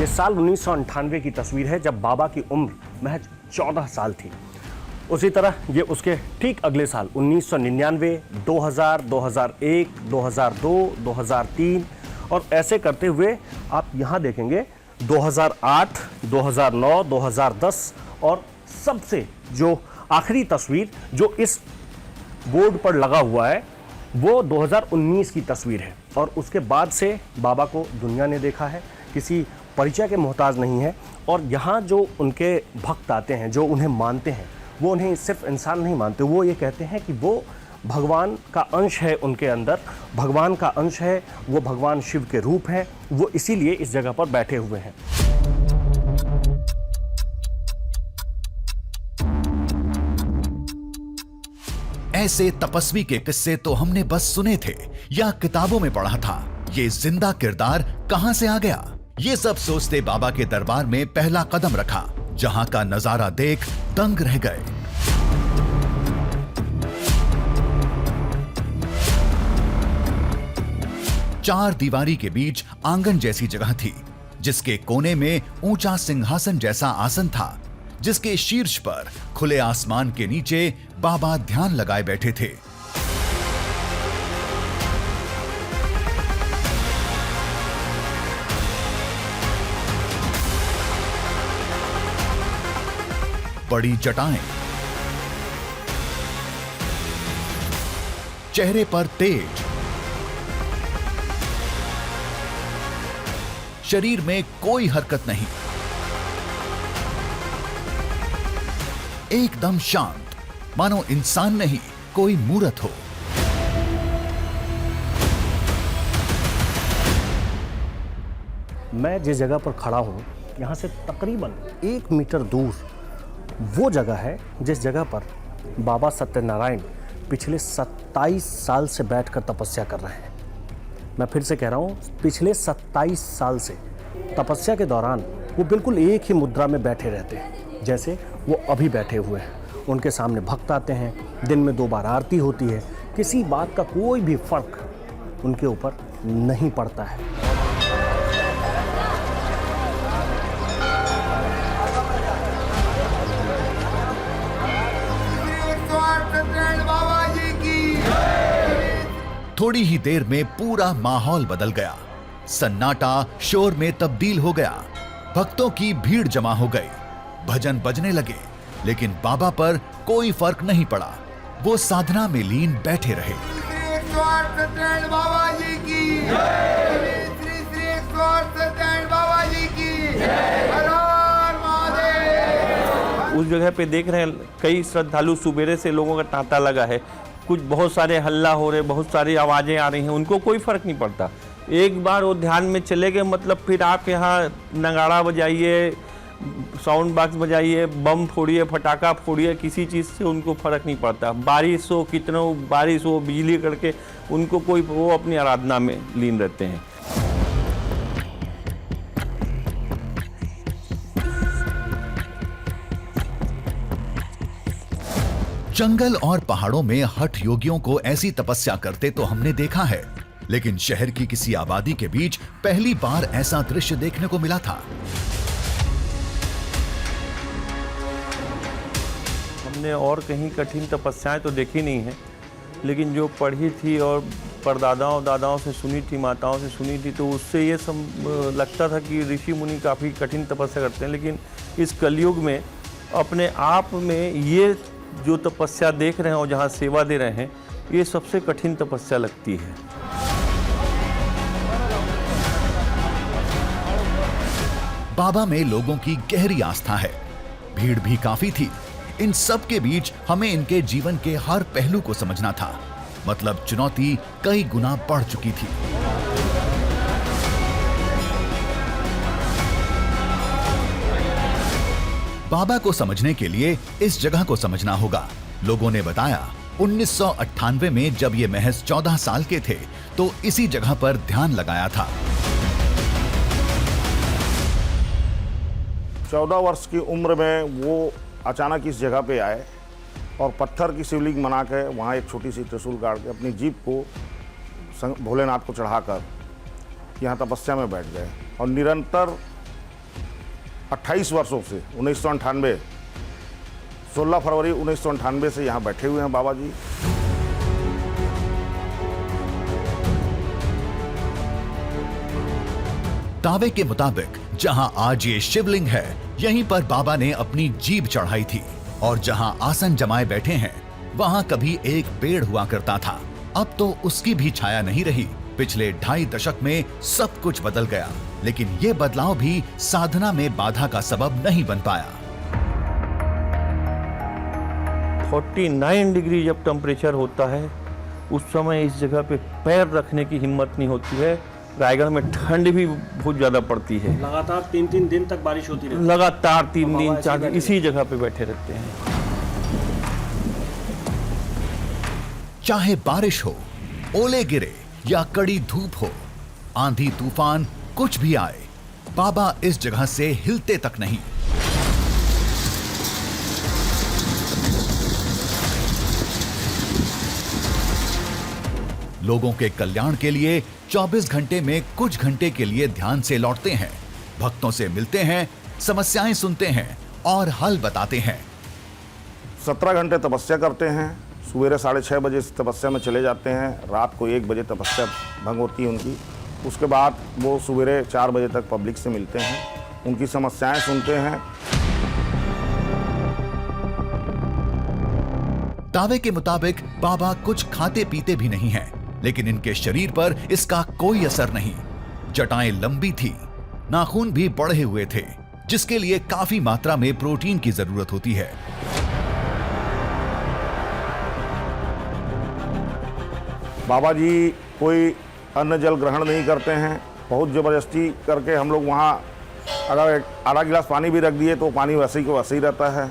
ये साल 1998 की तस्वीर है जब बाबा की उम्र महज 14 साल थी। उसी तरह ये उसके ठीक अगले साल 1999, 2000, 2001, 2002, 2003 और ऐसे करते हुए आप यहाँ देखेंगे 2008, 2009, 2010 और सबसे जो आखिरी तस्वीर जो इस बोर्ड पर लगा हुआ है वो 2019 की तस्वीर है। और उसके बाद से बाबा को दुनिया ने देखा है, किसी परिचय के मोहताज नहीं है। और यहाँ जो उनके भक्त आते हैं, जो उन्हें मानते हैं, वो उन्हें सिर्फ इंसान नहीं मानते, वो ये कहते हैं कि वो भगवान का अंश है, उनके अंदर भगवान का अंश है, वो भगवान शिव के रूप हैं, वो इसीलिए इस जगह पर बैठे हुए हैं। ऐसे तपस्वी के किस्से तो हमने बस सुने थे या किताबों में पढ़ा था। ये जिंदा किरदार कहां से आ गया? ये सब सोचते बाबा के दरबार में पहला कदम रखा, जहां का नजारा देख दंग रह गए। चार दीवारी के बीच आंगन जैसी जगह थी, जिसके कोने में ऊंचा सिंहासन जैसा आसन था, जिसके शीर्ष पर खुले आसमान के नीचे बाबा ध्यान लगाए बैठे थे। बड़ी जटाएं, चेहरे पर तेज, शरीर में कोई हरकत नहीं, एकदम शांत, मानो इंसान नहीं कोई मूर्त हो। मैं जिस जगह पर खड़ा हूँ यहाँ से तकरीबन 1 मीटर दूर वो जगह है जिस जगह पर बाबा सत्यनारायण पिछले 27 साल से बैठकर तपस्या कर रहे हैं। मैं फिर से कह रहा हूँ, पिछले 27 साल से तपस्या के दौरान वो बिल्कुल एक ही मुद्रा में बैठे रहते हैं, जैसे वो अभी बैठे हुए हैं। उनके सामने भक्त आते हैं, दिन में 2 बार आरती होती है, किसी बात का कोई भी फर्क उनके ऊपर नहीं पड़ता है। थोड़ी ही देर में पूरा माहौल बदल गया, सन्नाटा शोर में तब्दील हो गया, भक्तों की भीड़ जमा हो गई, भजन बजने लगे, लेकिन बाबा पर कोई फर्क नहीं पड़ा। वो साधना में लीन बैठे रहे। बाबा जी की श्री बाबा जी की हर हर महादेव। उस जगह पे देख रहे हैं कई श्रद्धालु सुबेरे से लोगों का तांता लगा है, कुछ बहुत सारे हल्ला हो रहे, बहुत सारी आवाज़ें आ रही हैं, उनको कोई फर्क नहीं पड़ता। एक बार वो ध्यान में चले गए, मतलब फिर आप यहाँ नगाड़ा बजाइए, साउंड बॉक्स बजाइए, बम फोड़िए, फटाका फोड़िए, किसी चीज़ से उनको फ़र्क नहीं पड़ता। बारिश हो, कितना बारिश हो, बिजली करके उनको कोई, वो अपनी आराधना में लीन रहते हैं। जंगल और पहाड़ों में हठ योगियों को ऐसी तपस्या करते तो हमने देखा है, लेकिन शहर की किसी आबादी के बीच पहली बार ऐसा दृश्य देखने को मिला था। हमने और कहीं कठिन तपस्याएं तो देखी नहीं है, लेकिन जो पढ़ी थी और परदादाओं दादाओं से सुनी थी, माताओं से सुनी थी, तो उससे ये सब लगता था कि ऋषि मुनि काफ़ी कठिन तपस्या करते हैं। लेकिन इस कलयुग में अपने आप में ये जो तपस्या देख रहे हैं और जहाँ सेवा दे रहे हैं, ये सबसे कठिन तपस्या लगती है। बाबा में लोगों की गहरी आस्था है, भीड़ भी काफी थी। इन सब के बीच हमें इनके जीवन के हर पहलू को समझना था, मतलब चुनौती कई गुना बढ़ चुकी थी। बाबा को समझने के लिए इस जगह को समझना होगा। लोगों ने बताया 1998 में जब ये महज 14 साल के थे तो इसी जगह पर ध्यान लगाया था। 14 वर्ष की उम्र में वो अचानक इस जगह पे आए और पत्थर की शिवलिंग बना के वहाँ एक छोटी सी त्रिशूल गाड़ के अपनी जीभ को भोलेनाथ को चढ़ाकर यहाँ तपस्या में बैठ गए और निरंतर 28 वर्षों से 1998 16 फरवरी 1998 से यहाँ बैठे हुए हैं बाबा जी। दावे के मुताबिक जहां आज ये शिवलिंग है, यहीं पर बाबा ने अपनी जीभ चढ़ाई थी और जहां आसन जमाए बैठे हैं, वहां कभी एक पेड़ हुआ करता था। अब तो उसकी भी छाया नहीं रही। पिछले 2.5 दशक में सब कुछ बदल गया, लेकिन ये बदलाव भी साधना में बाधा का सबब नहीं बन पाया। 49 डिग्री जब टेम्परेचर होता है, उस समय इस जगह पे पैर रखने की हिम्मत नहीं होती है। रायगढ़ में ठंड भी बहुत ज़्यादा पड़ती है। लगातार 3-3 दिन तक बारिश होती रहती है। लगातार 3 दिन बाबा 4 दिन ऐसे इसी जगह पे बैठे रहते हैं। चाहे बारिश हो, ओले गिरे या कड़ी धूप हो, आंधी तूफान कुछ भी आए, बाबा इस जगह से हिलते तक नहीं। लोगों के कल्याण के लिए 24 घंटे में कुछ घंटे के लिए ध्यान से लौटते हैं, भक्तों से मिलते हैं, समस्याएं सुनते हैं और हल बताते हैं। 17 घंटे तपस्या करते हैं। सवेरे 6:30 बजे से तपस्या में चले जाते हैं। रात को 1 बजे तपस्या भंग होती है उनकी। उसके बाद वो सवेरे 4 बजे तक पब्लिक से मिलते हैं, उनकी समस्याएं सुनते हैं। दावे के मुताबिक बाबा कुछ खाते पीते भी नहीं हैं, लेकिन इनके शरीर पर इसका कोई असर नहीं। जटाएं लंबी थी, नाखून भी बढ़े हुए थे, जिसके लिए काफी मात्रा में प्रोटीन की जरूरत होती है। बाबा जी कोई अन्न जल ग्रहण नहीं करते हैं। बहुत ज़बरदस्ती करके हम लोग वहाँ अगर आधा गिलास पानी भी रख दिए तो पानी वैसे ही को वैसे ही रहता है।